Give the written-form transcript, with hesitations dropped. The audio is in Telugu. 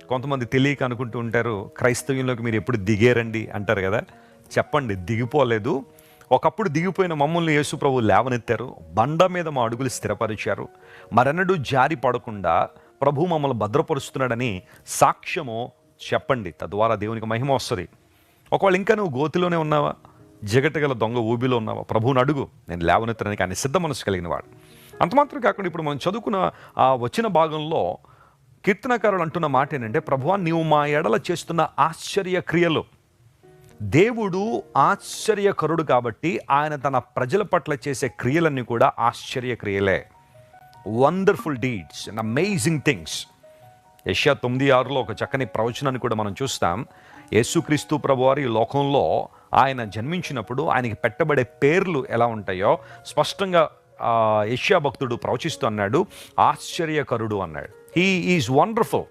కొంతమంది తెలియక అనుకుంటూ ఉంటారు, క్రైస్తవ్యంలోకి మీరు ఎప్పుడు దిగేరండి అంటారు కదా. చెప్పండి, దిగిపోలేదు. ఒకప్పుడు దిగిపోయిన మమ్మల్ని యేసు ప్రభు లేవనెత్తారు, బండ మీద మా అడుగులు స్థిరపరిచారు. మరెన్నడూ జారి పడకుండా ప్రభు మమ్మల్ని భద్రపరుస్తున్నాడని సాక్ష్యము చెప్పండి. తద్వారా దేవునికి మహిమ వస్తుంది. ఒకవేళ ఇంకా నువ్వు గోతిలోనే ఉన్నావా, జగటగల దొంగ ఊబిలో ఉన్నావా, ప్రభువుని అడుగు, నేను లేవనెత్తడానికి ఆయన సిద్ధ మనసు కలిగిన వాడు. అంత మాత్రం కాకుండా ఇప్పుడు మనం చదువుకున్న ఆ వచ్చిన భాగంలో కీర్తనకారులు అంటున్న మాట ఏంటంటే, ప్రభువా నీవు మా ఎడల చేస్తున్న ఆశ్చర్య క్రియలు. దేవుడు ఆశ్చర్యకరుడు కాబట్టి ఆయన తన ప్రజల పట్ల చేసే క్రియలన్నీ కూడా ఆశ్చర్య క్రియలే. Wonderful deeds and amazing things. యెషయా 9:6 ఒక చక్కని ప్రవచనాన్ని కూడా మనం చూస్తాం. యేసుక్రీస్తు ప్రభువారు ఈ లోకంలో ఆయన జన్మించినప్పుడు ఆయనకి పెట్టబడే పేర్లు ఎలా ఉంటాయో స్పష్టంగా యెషయా భక్తుడు ప్రవచిస్తూ అన్నాడు, ఆశ్చర్యకరుడు అన్నాడు. He is wonderful.